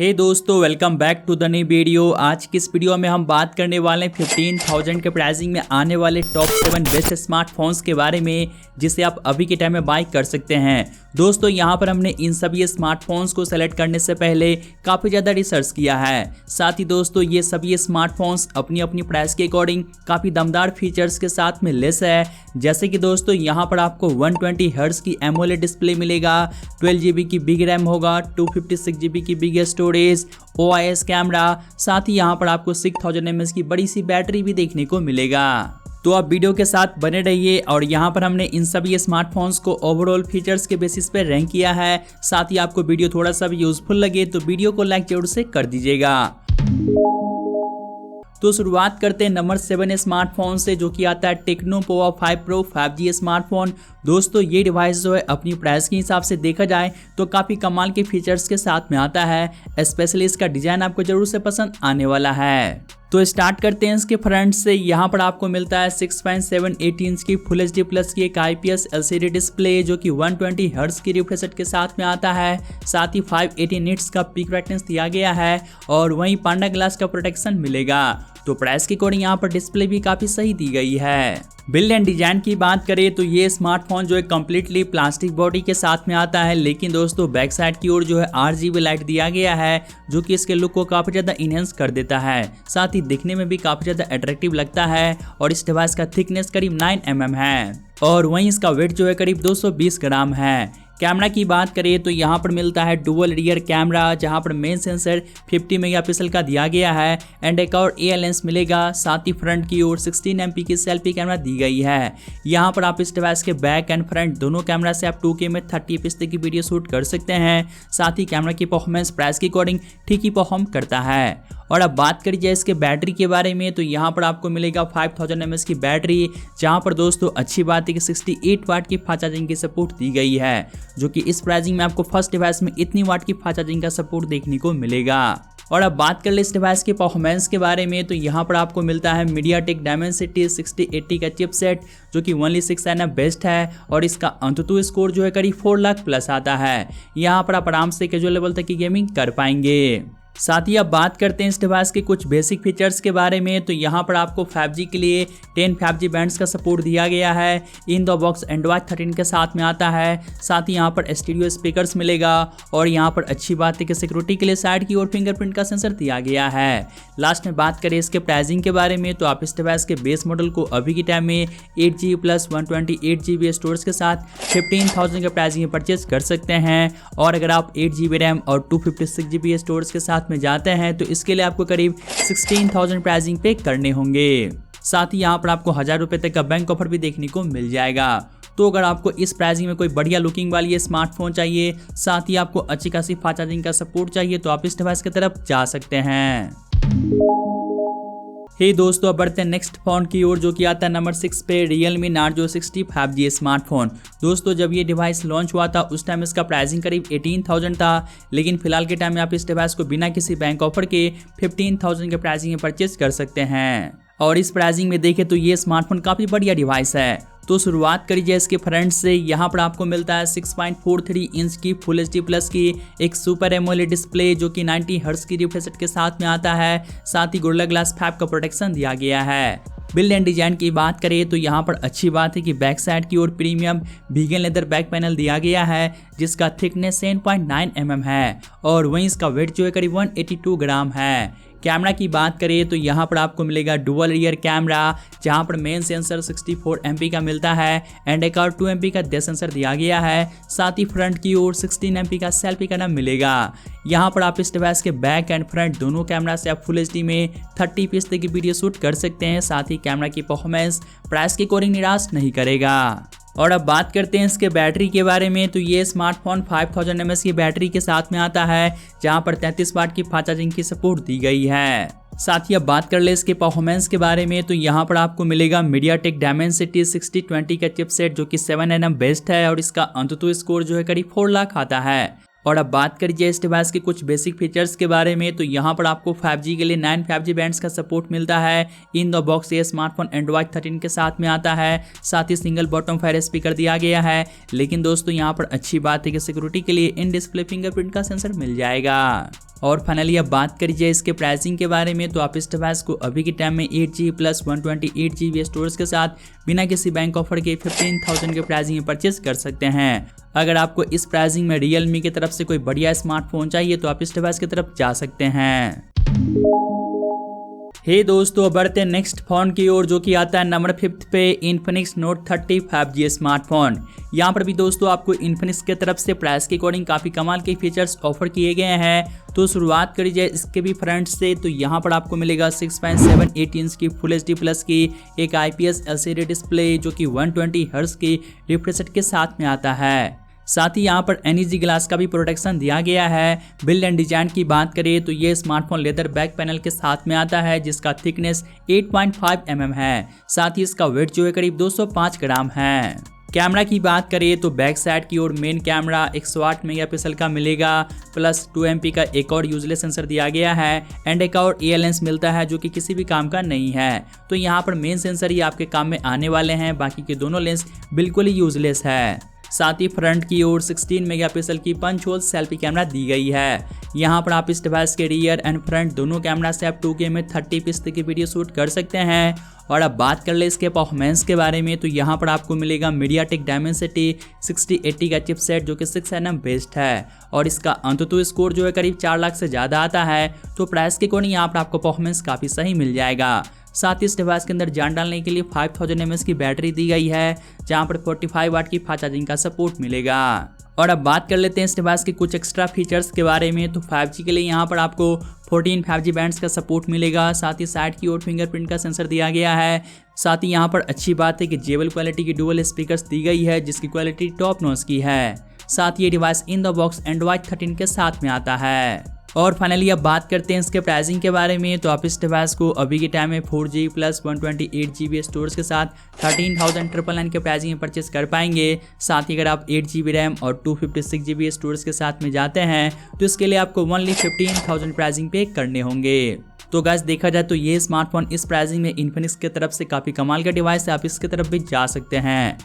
हे दोस्तों, welcome back to the new video. आज की इस वीडियो में हम बात करने वाले हैं 15,000 के प्राइसिंग में आने वाले टॉप 7 बेस्ट स्मार्टफोन्स के बारे में, जिसे आप अभी के टाइम में बाय कर सकते हैं। दोस्तों, यहाँ पर हमने इन सभी स्मार्टफोन्स को सेलेक्ट करने से पहले काफ़ी ज़्यादा रिसर्च किया है। साथ ही दोस्तों, ये सभी स्मार्टफोन्स अपनी अपनी प्राइस के अकॉर्डिंग काफ़ी दमदार फीचर्स के साथ में लेस है। जैसे कि दोस्तों, यहाँ पर आपको 120 हर्ट्ज की एमोलेड डिस्प्ले मिलेगा, 12 GB की बिग रैम होगा, 256 GB की बिग स्टोरेज, OIS कैमरा, साथ ही यहाँ पर आपको 6000 mAh की बड़ी सी बैटरी भी देखने को मिलेगा। तो आप वीडियो के साथ बने रहिए। और यहाँ पर हमने इन सभी स्मार्टफोन्स को ओवरऑल फीचर्स के बेसिस पे रैंक किया है। साथ ही आपको वीडियो थोड़ा सा भी यूजफुल लगे तो वीडियो को लाइक जरूर से कर दीजिएगा। तो शुरुआत करते हैं नंबर 7 स्मार्टफोन से, जो कि आता है techno Pova 5 pro 5G smartphone. दोस्तों, ये डिवाइस जो है अपनी प्राइस के हिसाब से देखा जाए तो काफ़ी कमाल के फीचर्स के साथ में आता है। स्पेशली इसका डिजाइन आपको जरूर से पसंद आने वाला है। तो स्टार्ट करते हैं इसके फ्रंट से। यहाँ पर आपको मिलता है 6.78 इंच की फुल HD प्लस की एक IPS LCD डिस्प्ले, जो कि 120 हर्ट्ज की रिफ्रेश रेट के साथ में आता है। साथ ही 580 निट्स का पीक ब्राइटनेस दिया गया है और वहीं पांडा ग्लास का प्रोटेक्शन मिलेगा। तो प्राइस के अकॉर्डिंग यहाँ पर डिस्प्ले भी काफी सही दी गई है। बिल्ड एंड डिजाइन की बात करें तो ये स्मार्टफोन जो है कम्प्लीटली प्लास्टिक बॉडी के साथ में आता है, लेकिन दोस्तों बैक साइड की ओर जो है RGB लाइट दिया गया है, जो कि इसके लुक को काफी ज्यादा इनहेंस कर देता है। साथ ही दिखने में भी काफी ज्यादा अट्रैक्टिव लगता है। और इस डिवाइस का थिकनेस करीब 9 mm है और वहीं इसका वेट जो है करीब 220 ग्राम है। कैमरा की बात करें तो यहाँ पर मिलता है डुअल रियर कैमरा, जहाँ पर मेन सेंसर 50 मेगापिक्सल का दिया गया है एंड एक और AR लेंस मिलेगा। साथ ही फ्रंट की ओर 16 MP की सेल्फी कैमरा दी गई है। यहाँ पर आप इस डिवाइस के बैक एंड फ्रंट दोनों कैमरा से आप 2K में 30 fps तक की वीडियो शूट कर सकते हैं। साथ ही कैमरा की परफॉर्मेंस प्राइस के अकॉर्डिंग ठीक ही परफॉर्म करता है। और अब बात करी जाए इसके बैटरी के बारे में तो यहाँ पर आपको मिलेगा 5000 mAh की बैटरी, जहाँ पर दोस्तों अच्छी बात है कि 68 वाट की फास्ट चार्जिंग की सपोर्ट दी गई है, जो कि इस प्राइसिंग में आपको फर्स्ट डिवाइस में इतनी वाट की फास्ट चार्जिंग का सपोर्ट देखने को मिलेगा। और अब बात कर ले इस डिवाइस के परफॉर्मेंस के बारे में तो यहाँ पर आपको मिलता है MediaTek Dimensity 6080 का चिपसेट, जो कि ओनली 6 nm बेस्ट है और इसका अंतुतु स्कोर जो है करीब 4 लाख प्लस आता है। यहाँ पर आप आराम से कैजुअल लेवल तक की गेमिंग कर पाएंगे। साथ ही अब बात करते हैं इस डिवाइस के कुछ बेसिक फीचर्स के बारे में तो यहाँ पर आपको 5G के लिए 10 5G बैंड्स का सपोर्ट दिया गया है। इन द बॉक्स Android 13 के साथ में आता है। साथ ही यहाँ पर स्टीरियो स्पीकर्स मिलेगा और यहाँ पर अच्छी बात है कि सिक्योरिटी के लिए साइड की ओर फिंगरप्रिंट का सेंसर दिया गया है। लास्ट में बात करें इसके प्राइसिंग के बारे में तो आप इस डिवाइस के बेस मॉडल को अभी के टाइम में 8GB प्लस 128 GB स्टोरेज के साथ 15,000 के प्राइसिंग में परचेज कर सकते हैं। और अगर आप 8GB रैम और 256 GB स्टोरेज के साथ में जाते हैं तो इसके लिए आपको करीब 16,000 प्राइसिंग पे करने होंगे। साथ ही यहाँ पर आपको 1000 रुपए तक का बैंक ऑफर भी देखने को मिल जाएगा। तो अगर आपको इस प्राइसिंग में कोई बढ़िया लुकिंग वाली स्मार्टफोन चाहिए, साथ ही आपको अच्छी खासी फास्ट चार्जिंग का सपोर्ट चाहिए, तो आप इस डिवाइस की तरफ जा सकते हैं। हे दोस्तों, अब बढ़ते हैं नेक्स्ट फोन की ओर, जो कि आता है नंबर 6 पे Realme Narzo 60 5G स्मार्टफोन। दोस्तों, जब ये डिवाइस लॉन्च हुआ था उस टाइम इसका प्राइसिंग करीब 18,000 था, लेकिन फिलहाल के टाइम में आप इस डिवाइस को बिना किसी बैंक ऑफर के 15,000 के प्राइसिंग में परचेज कर सकते हैं। और इस प्राइसिंग में देखें तो ये स्मार्टफोन काफ़ी बढ़िया डिवाइस है। तो शुरुआत करी जाए इसके फ्रंट से। यहाँ पर आपको मिलता है 6.43 इंच की फुल HD प्लस की एक सुपर एमोलेड डिस्प्ले, जो कि 90 हर्ट्ज की रिफ्रेश रेट के साथ में आता है। साथ ही गोरिल्ला ग्लास 5 का प्रोटेक्शन दिया गया है। बिल्ड एंड डिजाइन की बात करें तो यहाँ पर अच्छी बात है कि बैक साइड की ओर premium vegan leather back panel दिया गया है, जिसका थिकनेस 7.9 mm है और वहीं इसका वेट जो है करीब 182 ग्राम है। कैमरा की बात करें तो यहाँ पर आपको मिलेगा डुअल रियर कैमरा, जहाँ पर मेन सेंसर 64 MP का मिलता है एंड एक और 2 MP का डेप्थ सेंसर दिया गया है। साथ ही फ्रंट की ओर 16 MP का सेल्फी कैमरा मिलेगा। यहाँ पर आप इस डिवाइस के बैक एंड फ्रंट दोनों कैमरा से आप फुल HD में 30 fps तक की वीडियो शूट कर सकते हैं। साथ ही कैमरा की परफॉर्मेंस प्राइस के अकॉर्डिंग निराश नहीं करेगा। और अब बात करते हैं इसके बैटरी के बारे में तो ये स्मार्टफोन 5000 mAh की बैटरी के साथ में आता है, जहां पर 33 वाट की फास्ट चार्जिंग की सपोर्ट दी गई है। साथ ही अब बात कर ले इसके परफॉर्मेंस के बारे में तो यहाँ पर आपको मिलेगा MediaTek Dimensity 6020 का चिपसेट, जो कि 7 nm बेस्ट है और इसका अंतुतु स्कोर जो है करीब 4 लाख आता है। और अब बात करिए इस डिवाइस के कुछ बेसिक फीचर्स के बारे में तो यहाँ पर आपको 5G के लिए 9 5G बैंड्स का सपोर्ट मिलता है। इन द बॉक्स ये स्मार्टफोन Android 13 के साथ में आता है। साथ ही सिंगल बॉटम फायर स्पीकर दिया गया है, लेकिन दोस्तों यहाँ पर अच्छी बात है कि सिक्योरिटी के लिए इन डिस्प्ले फिंगरप्रिंट का सेंसर मिल जाएगा। और फाइनली अब बात करिए इसके प्राइसिंग के बारे में, तो आप इस डिवाइस को अभी के टाइम में 8GB प्लस 128GB स्टोरेज के साथ बिना किसी बैंक ऑफर के 15,000 के प्राइसिंग में परचेज कर सकते हैं। अगर आपको इस प्राइसिंग में Realme की तरफ से कोई बढ़िया स्मार्टफोन चाहिए तो आप इस डिवाइस की तरफ जा सकते हैं। हे दोस्तों, बढ़ते नेक्स्ट फोन की ओर, जो कि आता है नंबर 5 पे Infinix Note 30 5G स्मार्टफोन। यहाँ पर भी दोस्तों आपको Infinix की तरफ से प्राइस के अकॉर्डिंग काफ़ी कमाल के फीचर्स ऑफर किए गए हैं। तो शुरुआत करी जाए इसके भी फ्रंट से, तो यहाँ पर आपको मिलेगा 6.78 इंच की फुल HD प्लस की एक IPS LCD डिस्प्ले, जो कि 120 हर्ट्ज की रिफ्रेश रेट के साथ में आता है। साथ ही यहाँ पर NEG ग्लास का भी प्रोटेक्शन दिया गया है। बिल्ड एंड डिजाइन की बात करें तो ये स्मार्टफोन लेदर बैक पैनल के साथ में आता है, जिसका थिकनेस 8.5 mm है। साथ ही इसका वेट जो है करीब 205 ग्राम है। कैमरा की बात करें तो बैक साइड की ओर मेन कैमरा 108 मेगापिक्सल का मिलेगा, प्लस 2 MP का एक और यूजलेस सेंसर दिया गया है एंड एक और AR लेंस मिलता है, जो कि किसी भी काम का नहीं है। तो यहाँ पर मेन सेंसर ही आपके काम में आने वाले हैं, बाकी के दोनों लेंस बिल्कुल ही यूजलेस है। साथ ही फ्रंट की ओर 16 मेगापिक्सल की पंच होल सेल्फी कैमरा दी गई है। यहाँ पर आप इस डिवाइस के रियर एंड फ्रंट दोनों कैमरा से आप 2K में 30 पीस की वीडियो शूट कर सकते हैं। और अब बात कर ले इसके परफॉर्मेंस के बारे में, तो यहाँ पर आपको मिलेगा MediaTek Dimensity 6080 का चिपसेट, जो कि 6nm बेस्ड है और इसका अंतुतु स्कोर जो है करीब 4 लाख से ज़्यादा आता है। तो प्राइस के अकॉर्डिंग यहाँ पर आपको परफॉर्मेंस काफ़ी सही मिल जाएगा। साथ ही इस डिवाइस के अंदर जान डालने के लिए 5000 mAh की बैटरी दी गई है, जहां पर 45 वाट की फास्ट चार्जिंग का सपोर्ट मिलेगा। और अब बात कर लेते हैं इस डिवाइस के कुछ एक्स्ट्रा फीचर्स के बारे में, तो 5G के लिए यहाँ पर आपको 14 5G बैंड्स का सपोर्ट मिलेगा। साथ ही साइड की ओर फिंगरप्रिंट का सेंसर दिया गया है। साथ ही यहाँ पर अच्छी बात है कि जेबल क्वालिटी की डुअल स्पीकर्स दी गई है, जिसकी क्वालिटी टॉप नॉच की है। साथ ही ये device in the box Android 13 के साथ में आता है। और फाइनली अब बात करते हैं इसके प्राइसिंग के बारे में, तो आप इस डिवाइस को अभी के टाइम में 4G प्लस 128GB स्टोरेज के साथ 13,999 के प्राइसिंग में परचेस कर पाएंगे। साथ ही अगर आप 8GB रैम और 256GB स्टोरेज के साथ में जाते हैं तो इसके लिए आपको ओनली 15,000 प्राइसिंग पे करने होंगे। तो गाइस देखा जाए तो ये स्मार्टफोन इस प्राइसिंग में Infinix की तरफ से काफ़ी कमाल का डिवाइस है, आप इसकी तरफ भी जा सकते हैं।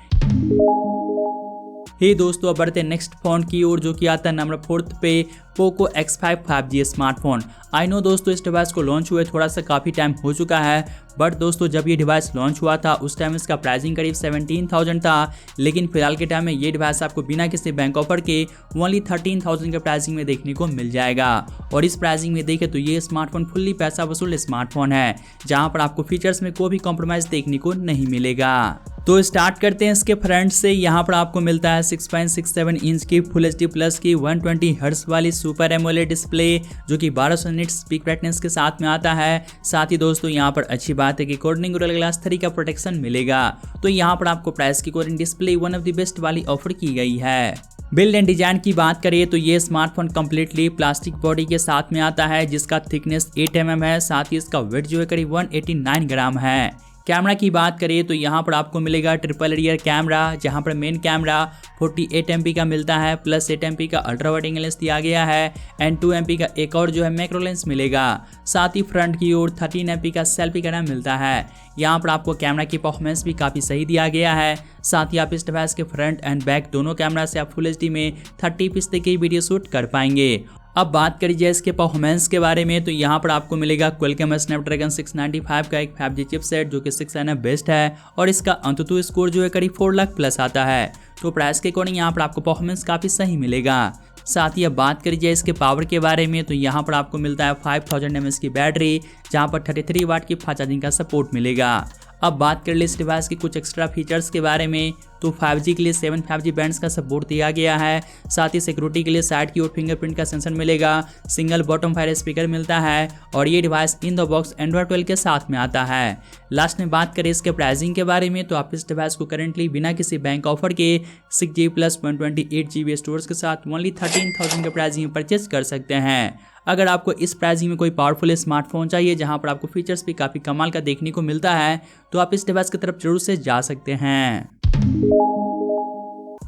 हे दोस्तों, अब बढ़ते नेक्स्ट फोन की ओर, जो कि आता है नंबर 4 पे Poco X5 5G smartphone. I know दोस्तों, इस डिवाइस को लॉन्च हुए थोड़ा सा काफ़ी टाइम हो चुका है, बट दोस्तों जब ये डिवाइस लॉन्च हुआ था उस टाइम इसका प्राइसिंग करीब 17,000 था। लेकिन फिलहाल के टाइम में ये डिवाइस आपको बिना किसी बैंक ऑफर के ओनली 13,000 के प्राइसिंग में देखने को मिल जाएगा। और इस प्राइसिंग में देखें तो ये स्मार्टफोन फुल्ली पैसा वसूल स्मार्टफोन है, जहाँ पर आपको फीचर्स में कोई भी कॉम्प्रोमाइज़ देखने को नहीं मिलेगा। तो स्टार्ट करते हैं इसके फ्रंट से। यहाँ पर आपको मिलता है 6.67 इंच की फुल HD प्लस की 120 हर्ट्ज वाली सुपर एमोलेड डिस्प्ले, जो कि 1200 निट्स पीक ब्राइटनेस के साथ में आता है। साथ ही दोस्तों यहाँ पर अच्छी बात है कि कोर्निंग गोरिल्ला ग्लास 3 का प्रोटेक्शन मिलेगा। तो यहाँ पर आपको प्राइस की Koring display one of the best वाली ऑफर की गई है। बिल्ड एंड डिजाइन की बात करें तो ये स्मार्टफोन कम्प्लीटली प्लास्टिक बॉडी के साथ में आता है, जिसका थिकनेस 8 mm है। साथ ही इसका वेट जो है करीब 189 ग्राम है। कैमरा की बात करें तो यहाँ पर आपको मिलेगा ट्रिपल रियर कैमरा, जहाँ पर मेन कैमरा 48 MP का मिलता है, प्लस 8 MP का अल्ट्रा वाइड एंगल लेंस दिया गया है एंड 2 MP का एक और जो है मैक्रो लेंस मिलेगा। साथ ही फ्रंट की ओर 13 MP का सेल्फी कैमरा मिलता है। यहाँ पर आपको कैमरा की परफॉर्मेंस भी काफ़ी सही दिया गया है। साथ ही आप इस डिवाइस के फ्रंट एंड बैक दोनों कैमरा से आप फुल HD में 30 पीस तक की वीडियो शूट कर पाएंगे। अब बात करी जाए इसके परफॉर्मेंस के बारे में, तो यहाँ पर आपको मिलेगा क्वालकॉम स्नैपड्रैगन 695 का एक 5G चिपसेट, जो कि 6nm बेस्ड है और इसका अंतुतु स्कोर जो है करीब 4 लाख प्लस आता है। तो प्राइस के अकॉर्डिंग यहाँ पर आपको परफॉर्मेंस काफ़ी सही मिलेगा। साथ ही अब बात करी जाए इसके पावर के बारे में, तो यहाँ पर आपको मिलता है 5000 mAh की बैटरी, जहाँ पर 33 वाट की फास्ट चार्जिंग का सपोर्ट मिलेगा। अब बात कर ले इस डिवाइस के कुछ एक्स्ट्रा फीचर्स के बारे में, तो 5G के लिए 7 5G बैंड्स का सपोर्ट दिया गया है। साथ ही सिक्योरिटी के लिए साइड की ओर फिंगरप्रिंट का सेंसर मिलेगा, सिंगल बॉटम फायर स्पीकर मिलता है और ये device in the box Android 12 के साथ में आता है। लास्ट में बात करें इसके प्राइसिंग के बारे में, तो आप इस डिवाइस को करेंटली बिना किसी बैंक ऑफर के 6GB प्लस 128GB स्टोरेज के साथ ओनली 13,000 के प्राइसिंग में परचेज कर सकते हैं। अगर आपको इस प्राइसिंग में कोई पावरफुल स्मार्टफोन चाहिए जहां पर आपको फीचर्स भी काफ़ी कमाल का देखने को मिलता है, तो आप इस डिवाइस की तरफ जरूर से जा सकते हैं।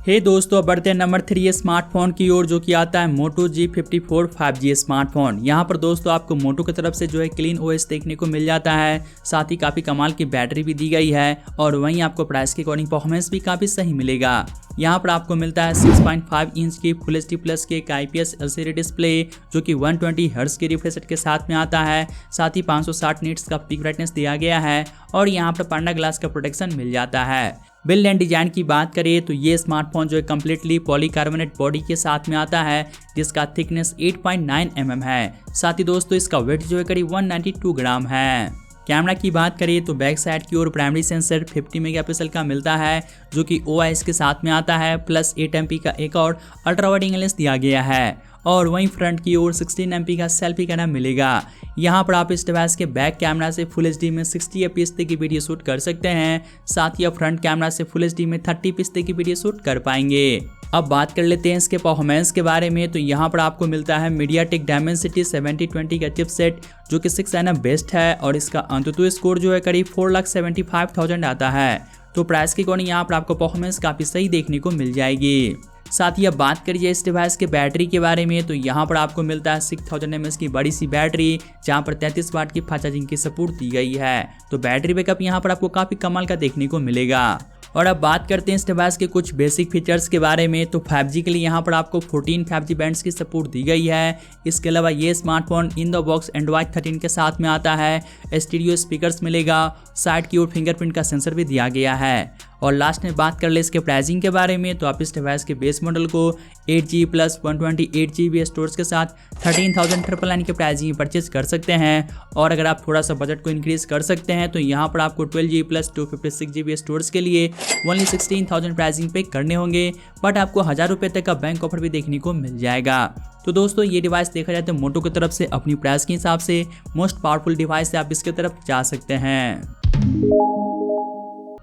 हे दोस्तों, अब बढ़ते हैं नंबर 3 स्मार्टफोन की ओर, जो कि आता है मोटो G54 5G स्मार्टफोन। यहाँ पर दोस्तों आपको मोटो की तरफ से जो है क्लीन ओएस देखने को मिल जाता है, साथ ही काफ़ी कमाल की बैटरी भी दी गई है और वहीं आपको प्राइस के अकॉर्डिंग परफॉर्मेंस भी काफ़ी सही मिलेगा। यहाँ पर आपको मिलता है 6.5 इंच की फुल HD प्लस के एक IPS LCD डिस्प्ले, जो कि 120 हर्ट्ज के रिफ्रेश रेट के साथ में आता है। साथ ही 560 निट्स का पीक ब्राइटनेस दिया गया है और यहाँ पर पांडा ग्लास का प्रोटेक्शन मिल जाता है। बिल्ड एंड डिजाइन की बात करें तो ये स्मार्टफोन जो है कम्प्लीटली पॉलीकार्बोनेट बॉडी के साथ में आता है, जिसका थिकनेस 8.9 mm है। साथ ही दोस्तों इसका वेट जो है करीब 192 ग्राम है। कैमरा की बात करें तो बैक साइड की ओर प्राइमरी सेंसर 50 मेगापिक्सल का मिलता है, जो कि OIS के साथ में आता है, प्लस 8 MP का एक और अल्ट्रा वाइड एंगल लेंस दिया गया है। और वहीं फ्रंट की ओर 16 MP का सेल्फी कैमरा मिलेगा। यहाँ पर आप इस डिवाइस के बैक कैमरा से फुल HD में 60 fps तक की वीडियो शूट कर सकते हैं। साथ ही आप फ्रंट कैमरा से फुल HD में 30 fps तक की वीडियो शूट कर पाएंगे। अब बात कर लेते हैं इसके परफॉर्मेंस के बारे में, तो यहाँ पर आपको मिलता है MediaTek Dimensity 7020 का चिपसेट, जो कि 6 nm बेस्ट है और इसका अंतुतु स्कोर जो है करीब 4,75,000 आता है। तो प्राइस के अकॉर्डिंग यहाँ पर आपको परफॉर्मेंस काफ़ी सही देखने को मिल जाएगी। साथ ही अब बात करिए इस डिवाइस के बैटरी के बारे में, तो यहाँ पर आपको मिलता है 6000 mAh की बड़ी सी बैटरी, जहाँ पर 33 वाट की फास्ट चार्जिंग की सपोर्ट दी गई है। तो बैटरी बैकअप यहाँ पर आपको काफ़ी कमाल का देखने को मिलेगा। और अब बात करते हैं इस डिवाइस के कुछ बेसिक फीचर्स के बारे में, तो 5G के लिए यहाँ पर आपको 14 5G बैंड्स की सपोर्ट दी गई है। इसके अलावा ये smartphone in the box Android 13 के साथ में आता है। स्टीरियो स्पीकर्स मिलेगा, साइड की ओर फिंगरप्रिंट का सेंसर भी दिया गया है। और लास्ट में बात कर ले इसके प्राइसिंग के बारे में, तो आप इस डिवाइस के बेस मॉडल को 8GB प्लस 128GB स्टोरेज के साथ 13,999 के प्राइसिंग में परचेज कर सकते हैं। और अगर आप थोड़ा सा बजट को इंक्रीज कर सकते हैं तो यहाँ पर आपको 12GB प्लस 256GB स्टोरेज के लिए ओनली 16,000 प्राइसिंग पे करने होंगे, बट आपको 1000 रुपये तक का बैंक ऑफर भी देखने को मिल जाएगा। तो दोस्तों ये डिवाइस देखा जाए तो मोटो की तरफ से अपनी प्राइस के हिसाब से मोस्ट पावरफुल डिवाइस से आप इसके तरफ जा सकते हैं।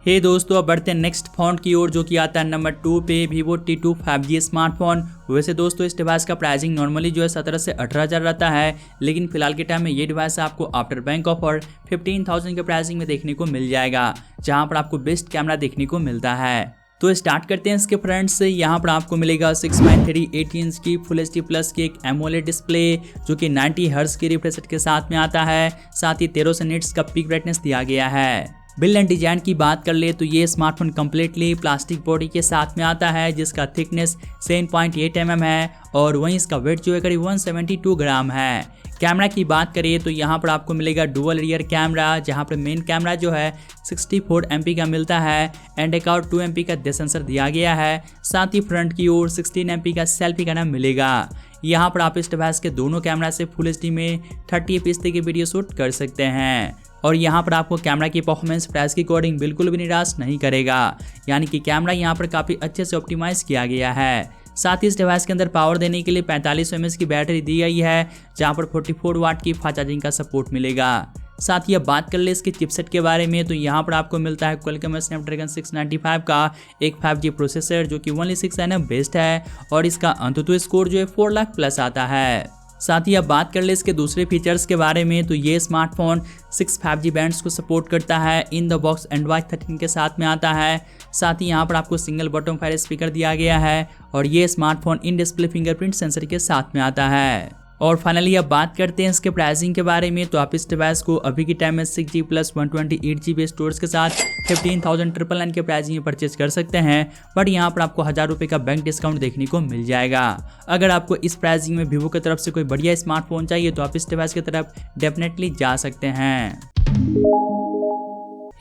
हे दोस्तों, अब बढ़ते हैं नेक्स्ट फोन की ओर, जो कि आता है नंबर 2 पे Vivo T2 5G स्मार्टफोन। वैसे दोस्तों इस डिवाइस का प्राइसिंग नॉर्मली जो है 17 से 18,000 रहता है, लेकिन फिलहाल के टाइम में ये डिवाइस आपको आफ्टर बैंक ऑफर 15,000 के प्राइसिंग में देखने को मिल जाएगा, जहां पर आपको बेस्ट कैमरा देखने को मिलता है। तो स्टार्ट करते हैं इसके फ्रंट से। यहाँ पर आपको मिलेगा 6.38 इंच की फुल HD प्लस की एक AMOLED डिस्प्ले, जो कि 90 हर्ट्ज की रिफ्रेश रेट के साथ में आता है। साथ ही 1300 निट्स का पीक ब्राइटनेस दिया गया है। बिल्ड एंड डिजाइन की बात कर ले तो ये स्मार्टफोन कम्प्लीटली प्लास्टिक बॉडी के साथ में आता है, जिसका थिकनेस 7.8 mm है और वहीं इसका वेट जो है करीब 172 ग्राम है। कैमरा की बात करें तो यहाँ पर आपको मिलेगा डुअल रियर कैमरा, जहाँ पर मेन कैमरा जो है 64 MP का मिलता है एंड एक और 2 MP का डेप्थ सेंसर दिया गया है। साथ ही फ्रंट की ओर 16 MP का सेल्फी कैमरा मिलेगा। यहाँ पर आप इस डिवाइस के दोनों कैमरा से फुल HD में 30 fps तक की वीडियो शूट कर सकते हैं। और यहाँ पर आपको कैमरा की परफॉर्मेंस प्राइस की अकॉर्डिंग बिल्कुल भी निराश नहीं करेगा, यानी कि कैमरा यहाँ पर काफ़ी अच्छे से ऑप्टिमाइज किया गया है। साथ ही इस डिवाइस के अंदर पावर देने के लिए 45 mAh की बैटरी दी गई है, जहाँ पर 44 वाट की फास्ट चार्जिंग का सपोर्ट मिलेगा। साथ ही अब बात कर ले इसके चिपसेट के बारे में, तो यहाँ पर आपको मिलता है Qualcomm Snapdragon 695 का एक 5G प्रोसेसर, जो कि ओनली 6 nm बेस्ट है और इसका अंतुतु स्कोर जो है 4 लाख प्लस आता है। साथ ही अब बात कर ले इसके दूसरे फीचर्स के बारे में, तो ये स्मार्टफोन 6 5G बैंड्स को सपोर्ट करता है। इन द बॉक्स Android 13 के साथ में आता है। साथ ही यहाँ पर आपको सिंगल बॉटम फायर स्पीकर दिया गया है और ये smartphone in display fingerprint sensor के साथ में आता है। और फाइनली अब बात करते हैं इसके प्राइसिंग के बारे में, तो आप इस डिवाइस को अभी के टाइम में 6GB प्लस 128GB स्टोरेज के साथ 15,999 के प्राइसिंग में परचेज कर सकते हैं, बट यहाँ पर आपको 1000 रुपये का बैंक डिस्काउंट देखने को मिल जाएगा। अगर आपको इस प्राइसिंग में Vivo की तरफ से कोई बढ़िया स्मार्टफोन चाहिए तो आप इस डिवाइस की तरफ डेफिनेटली जा सकते हैं।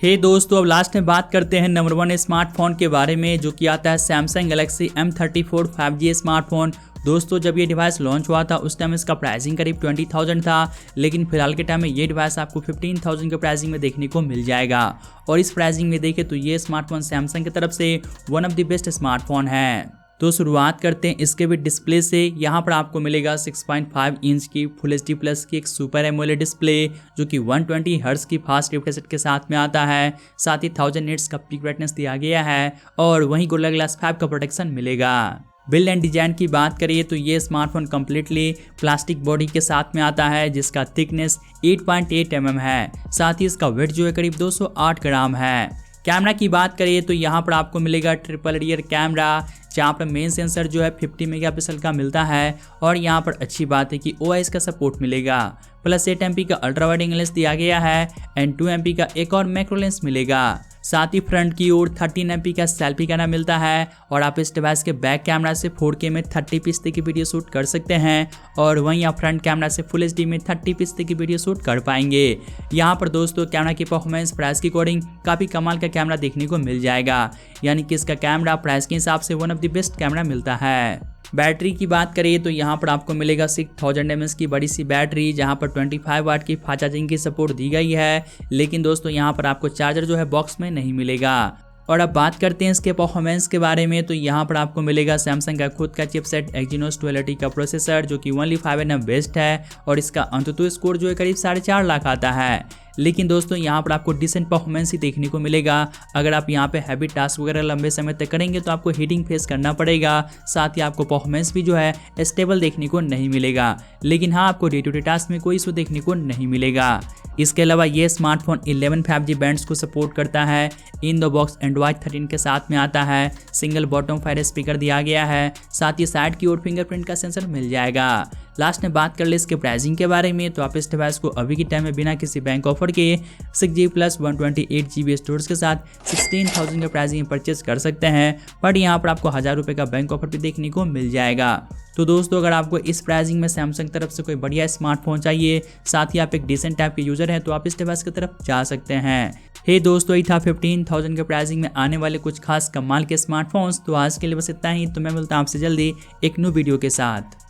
हे दोस्तों, अब लास्ट में बात करते हैं नंबर 1 स्मार्टफोन के बारे में, जो कि आता है Samsung Galaxy M34 5G smartphone. दोस्तों जब ये डिवाइस लॉन्च हुआ था उस टाइम इसका प्राइसिंग करीब 20,000 था, लेकिन फिलहाल के टाइम में ये डिवाइस आपको 15,000 के प्राइसिंग में देखने को मिल जाएगा। और इस प्राइसिंग में देखें तो ये स्मार्टफोन सैमसंग की तरफ से one of the best smartphone है। तो शुरुआत करते हैं इसके भी डिस्प्ले से। यहाँ पर आपको मिलेगा 6.5 इंच की फुल HD प्लस की एक सुपर एमोलेड डिस्प्ले, जो कि 120 हर्ट्ज की फास्ट रिफ्रेश रेट के साथ में आता है। साथ ही 1000 निट्स का पीक ब्राइटनेस दिया गया है और वहीं गोरिल्ला ग्लास 5 का प्रोटेक्शन मिलेगा। बिल्ड एंड डिजाइन की बात करिए तो ये स्मार्टफोन कम्प्लीटली प्लास्टिक बॉडी के साथ में आता है, जिसका थिकनेस 8.8 mm है। साथ ही इसका वेट जो है करीब 208 ग्राम है। कैमरा की बात करें तो यहाँ पर आपको मिलेगा ट्रिपल रियर कैमरा, जहाँ पर मेन सेंसर जो है 50 मेगापिक्सल का मिलता है और यहाँ पर अच्छी बात है कि OIS का सपोर्ट मिलेगा। प्लस 8 MP का अल्ट्रा वाइड एंगल लेंस दिया गया है एंड 2 MP का एक और मैक्रो लेंस मिलेगा। साथ ही फ्रंट की ओर 13 MP का सेल्फी कैमरा मिलता है और आप इस डिवाइस के बैक कैमरा से 4K में 30 की वीडियो शूट कर सकते हैं और वहीं आप फ्रंट कैमरा से फुल HD में 30 की वीडियो शूट कर पाएंगे। यहाँ पर दोस्तों कैमरा की परफॉर्मेंस प्राइस के अकॉर्डिंग काफ़ी कमाल का कैमरा देखने को मिल जाएगा, यानी कि इसका कैमरा प्राइस के हिसाब से one of the best camera मिलता है। बैटरी की बात करें तो यहाँ पर आपको मिलेगा 6000 mAh की बड़ी सी बैटरी, जहाँ पर 25 वाट की फास्ट चार्जिंग की सपोर्ट दी गई है। लेकिन दोस्तों यहाँ पर आपको चार्जर जो है बॉक्स में नहीं मिलेगा। और अब बात करते हैं इसके परफॉर्मेंस के बारे में, तो यहाँ पर आपको मिलेगा सैमसंग का खुद का चिपसेट Exynos 1280 का प्रोसेसर, जो कि ओनली 5nm बेस्ड है और इसका अंततः स्कोर जो है करीब 4.5 लाख आता है। लेकिन दोस्तों यहाँ पर आपको डिसेंट परफॉर्मेंस ही देखने को मिलेगा। अगर आप यहाँ पे हैवी टास्क वगैरह लंबे समय तक करेंगे तो आपको हीटिंग फेस करना पड़ेगा, साथ ही आपको परफॉर्मेंस भी जो है स्टेबल देखने को नहीं मिलेगा। लेकिन हाँ, आपको डे टू डे टास्क में कोई इशू देखने को नहीं मिलेगा। इसके अलावा ये स्मार्टफोन 11 5G बैंड्स को सपोर्ट करता है। इन द बॉक्स एंड्रॉइड 13 के साथ में आता है। सिंगल बॉटम फायर स्पीकर दिया गया है, साथ ही साइड की ओर फिंगरप्रिंट का सेंसर मिल जाएगा। लास्ट में बात कर ले इसके प्राइसिंग के बारे में, तो आप इस डिवाइस को अभी के टाइम में बिना किसी बैंक ऑफर के 6GB प्लस 128GB स्टोरेज के साथ 16,000 के प्राइसिंग में परचेज कर सकते हैं। बट यहाँ पर आपको 1000 रुपये का बैंक ऑफर भी देखने को मिल जाएगा। तो दोस्तों अगर आपको इस प्राइसिंग में सैमसंग तरफ से कोई बढ़िया स्मार्टफोन चाहिए, साथ ही आप एक डिसेंट टाइप के यूजर हैं, तो आप इस डिवाइस की तरफ जा सकते हैं। हे दोस्तों, ये था 15,000 के प्राइसिंग में आने वाले कुछ खास कमाल के स्मार्टफोन्स। तो आज के लिए बस इतना ही, तो मैं मिलता हूँ आपसे जल्दी एक न्यू वीडियो के साथ।